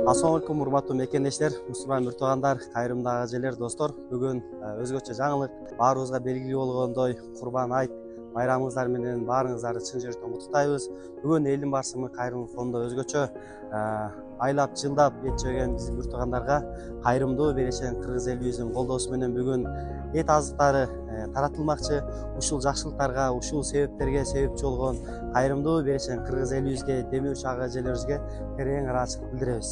Assalamu алейкум, урматтуу мекендештер, мусулман муртугандар, кайрымдагы эжелер, достор. Бүгүн өзгөчө жаңылык, баарыбызга белгилүү болгондой Курбан айт байрамыңыздар менен баарыңыздарды чын жүрөктөн куттуктайбыз. Бүгүн элдин басымы Кайрым фондо өзгөчө айлап жылдап эт жеген биздин муртугандарга кайрымдуу берешен кыргыз элибиздин колдоосу менен бүгүн эт азыктары таратылмакчы. Ушул жакшылыктарга, ушул себептерге себепчи болгон кайрымдуу берешен кыргыз элибизге, демөөчү ага эжелерибизге терең ыраазычылык билдиребиз.